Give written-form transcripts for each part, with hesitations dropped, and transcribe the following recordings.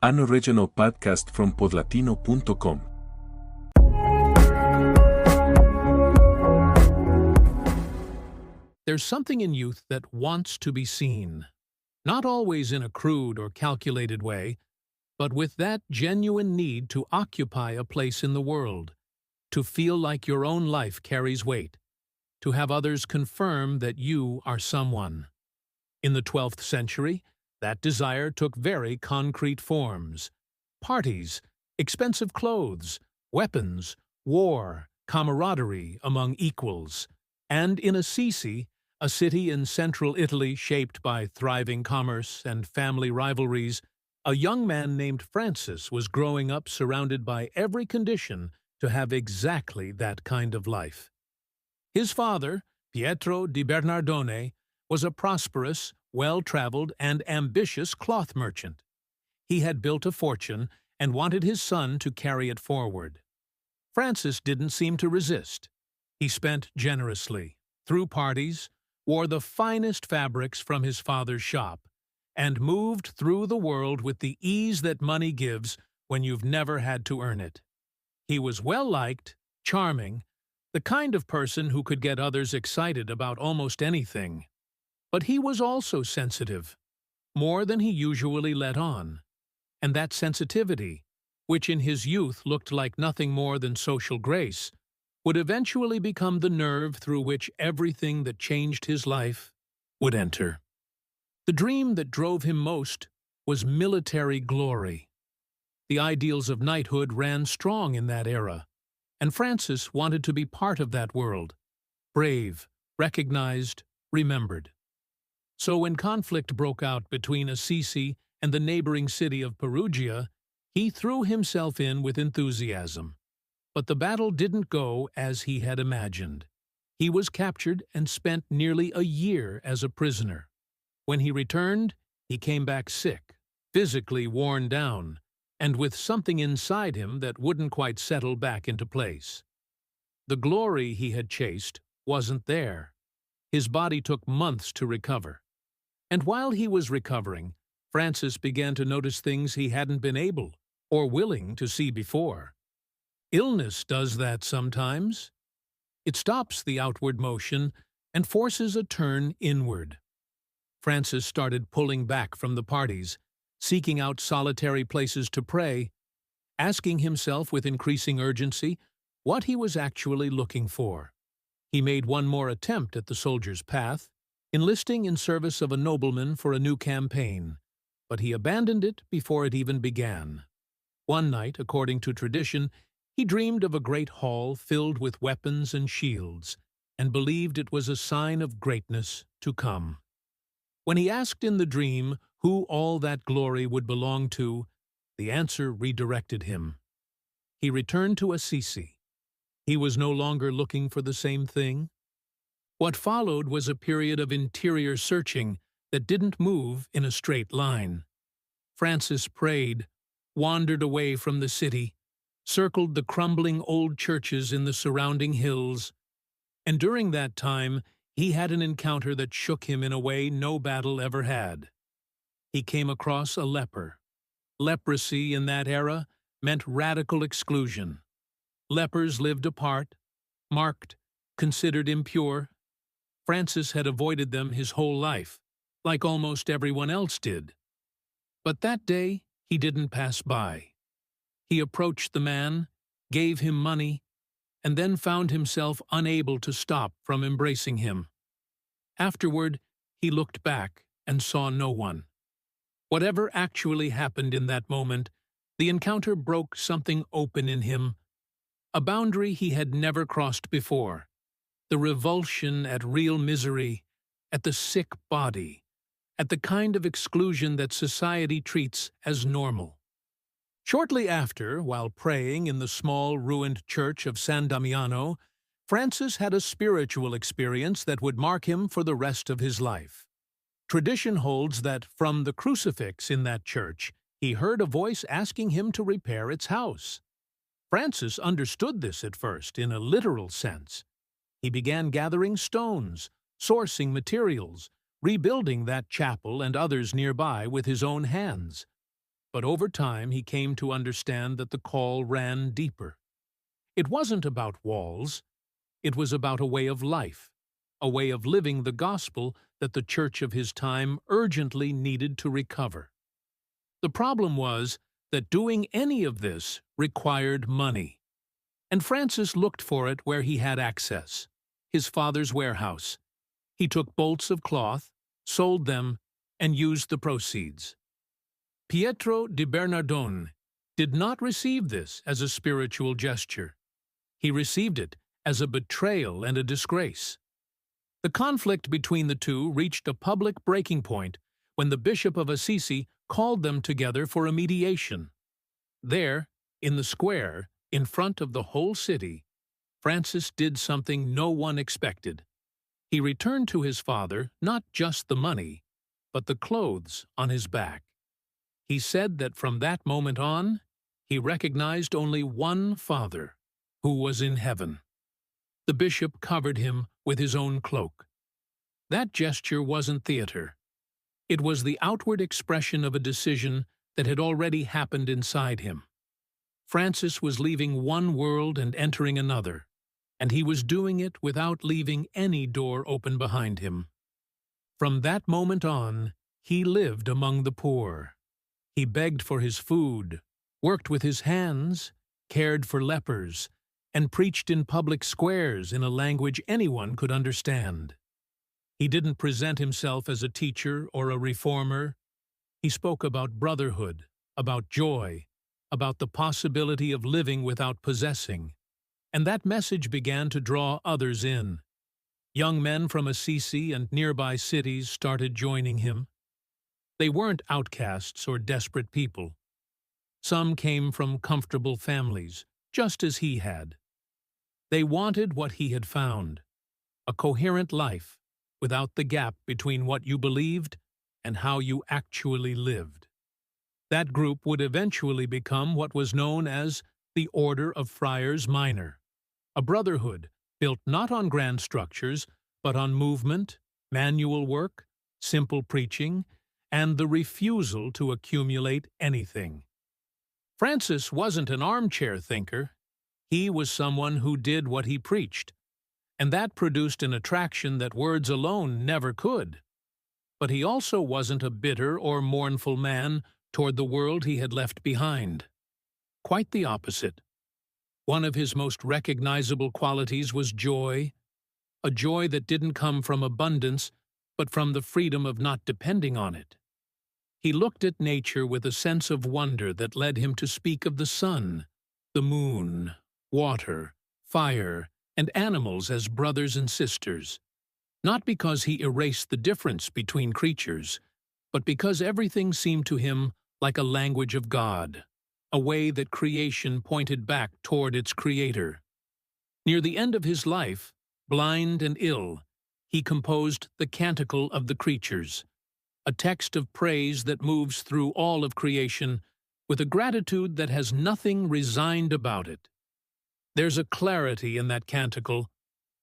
An original podcast from podlatino.com. There's something in youth that wants to be seen, not always in a crude or calculated way, but with that genuine need to occupy a place in the world, to feel like your own life carries weight, to have others confirm that you are someone. In the 12th century, that desire took very concrete forms: parties, expensive clothes, weapons, war, camaraderie among equals. And in Assisi, a city in central Italy shaped by thriving commerce and family rivalries, a young man named Francis was growing up surrounded by every condition to have exactly that kind of life. His father, Pietro di Bernardone, was a prosperous, well-traveled, and ambitious cloth merchant. He had built a fortune and wanted his son to carry it forward. Francis didn't seem to resist. He spent generously, threw parties, wore the finest fabrics from his father's shop, and moved through the world with the ease that money gives when you've never had to earn it. He was well-liked, charming, the kind of person who could get others excited about almost anything. But he was also sensitive, more than he usually let on. And that sensitivity, which in his youth looked like nothing more than social grace, would eventually become the nerve through which everything that changed his life would enter. The dream that drove him most was military glory. The ideals of knighthood ran strong in that era, and Francis wanted to be part of that world, brave, recognized, remembered. So when conflict broke out between Assisi and the neighboring city of Perugia, he threw himself in with enthusiasm. But the battle didn't go as he had imagined. He was captured and spent nearly a year as a prisoner. When he returned, he came back sick, physically worn down, and with something inside him that wouldn't quite settle back into place. The glory he had chased wasn't there. His body took months to recover. And while he was recovering, Francis began to notice things he hadn't been able or willing to see before. Illness does that sometimes. It stops the outward motion and forces a turn inward. Francis started pulling back from the parties, seeking out solitary places to pray, asking himself with increasing urgency what he was actually looking for. He made one more attempt at the soldier's path, enlisting in service of a nobleman for a new campaign, but he abandoned it before it even began. One night, according to tradition, he dreamed of a great hall filled with weapons and shields, and believed it was a sign of greatness to come. When he asked in the dream who all that glory would belong to, the answer redirected him. He returned to Assisi. He was no longer looking for the same thing. What followed was a period of interior searching that didn't move in a straight line. Francis prayed, wandered away from the city, circled the crumbling old churches in the surrounding hills, and during that time he had an encounter that shook him in a way no battle ever had. He came across a leper. Leprosy in that era meant radical exclusion. Lepers lived apart, marked, considered impure. Francis had avoided them his whole life, like almost everyone else did. But that day, he didn't pass by. He approached the man, gave him money, and then found himself unable to stop from embracing him. Afterward, he looked back and saw no one. Whatever actually happened in that moment, the encounter broke something open in him, a boundary he had never crossed before. The revulsion at real misery, at the sick body, at the kind of exclusion that society treats as normal. Shortly after, while praying in the small ruined church of San Damiano, Francis had a spiritual experience that would mark him for the rest of his life. Tradition holds that from the crucifix in that church, he heard a voice asking him to repair its house. Francis understood this at first in a literal sense. He began gathering stones, sourcing materials, rebuilding that chapel and others nearby with his own hands. but over time he came to understand that the call ran deeper. It wasn't about walls, it was about a way of life, a way of living the gospel that the church of his time urgently needed to recover. The problem was that doing any of this required money, and Francis looked for it where he had access, his father's warehouse. He took bolts of cloth, sold them, and used the proceeds. Pietro di Bernardone did not receive this as a spiritual gesture. He received it as a betrayal and a disgrace. The conflict between the two reached a public breaking point when the Bishop of Assisi called them together for a mediation. There, in the square, in front of the whole city, Francis did something no one expected. He returned to his father not just the money, but the clothes on his back. He said that from that moment on, he recognized only one Father, who was in heaven. The bishop covered him with his own cloak. That gesture wasn't theater. It was the outward expression of a decision that had already happened inside him. Francis was leaving one world and entering another, and he was doing it without leaving any door open behind him. From that moment on, he lived among the poor. He begged for his food, worked with his hands, cared for lepers, and preached in public squares in a language anyone could understand. He didn't present himself as a teacher or a reformer. He spoke about brotherhood, about joy, about the possibility of living without possessing, and that message began to draw others in. Young men from Assisi and nearby cities started joining him. They weren't outcasts or desperate people. Some came from comfortable families, just as he had. They wanted what he had found, a coherent life, without the gap between what you believed and how you actually lived. That group would eventually become what was known as the Order of Friars Minor, a brotherhood built not on grand structures, but on movement, manual work, simple preaching, and the refusal to accumulate anything. Francis wasn't an armchair thinker. He was someone who did what he preached, and that produced an attraction that words alone never could. But he also wasn't a bitter or mournful man toward the world he had left behind. Quite the opposite. One of his most recognizable qualities was joy, a joy that didn't come from abundance, but from the freedom of not depending on it. He looked at nature with a sense of wonder that led him to speak of the sun, the moon, water, fire, and animals as brothers and sisters, not because he erased the difference between creatures, but because everything seemed to him like a language of God, a way that creation pointed back toward its creator. Near the end of his life, blind and ill, he composed the Canticle of the Creatures, a text of praise that moves through all of creation with a gratitude that has nothing resigned about it. There's a clarity in that canticle,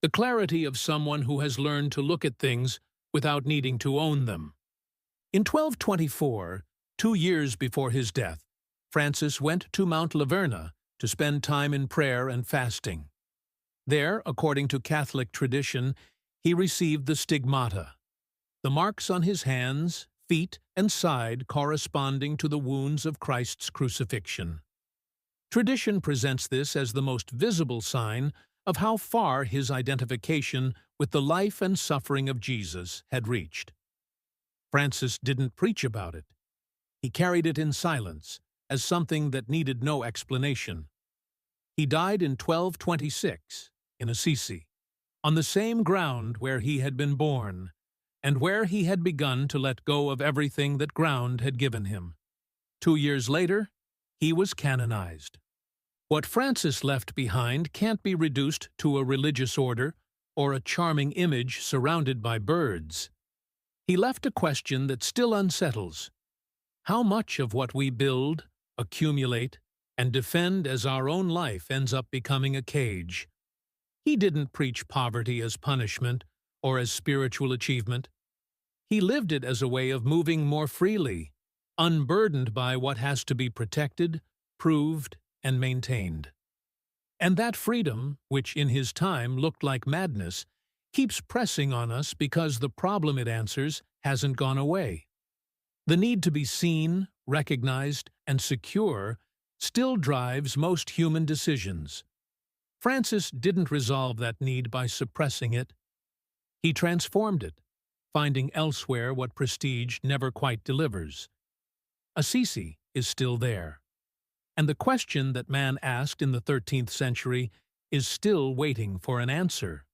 the clarity of someone who has learned to look at things without needing to own them. In 1224, 2 years before his death, Francis went to Mount Laverna to spend time in prayer and fasting. There, according to Catholic tradition, he received the stigmata, the marks on his hands, feet, and side corresponding to the wounds of Christ's crucifixion. Tradition presents this as the most visible sign of how far his identification with the life and suffering of Jesus had reached. Francis didn't preach about it. He carried it in silence, as something that needed no explanation. He died in 1226, in Assisi, on the same ground where he had been born, and where he had begun to let go of everything that ground had given him. 2 years later, he was canonized. What Francis left behind can't be reduced to a religious order or a charming image surrounded by birds. He left a question that still unsettles. How much of what we build, accumulate, and defend as our own life ends up becoming a cage? He didn't preach poverty as punishment or as spiritual achievement. He lived it as a way of moving more freely, unburdened by what has to be protected, proved, and maintained. And that freedom, which in his time looked like madness, keeps pressing on us because the problem it answers hasn't gone away. The need to be seen, recognized, and secure still drives most human decisions. Francis didn't resolve that need by suppressing it. He transformed it, finding elsewhere what prestige never quite delivers. Assisi is still there, and the question that man asked in the 13th century is still waiting for an answer.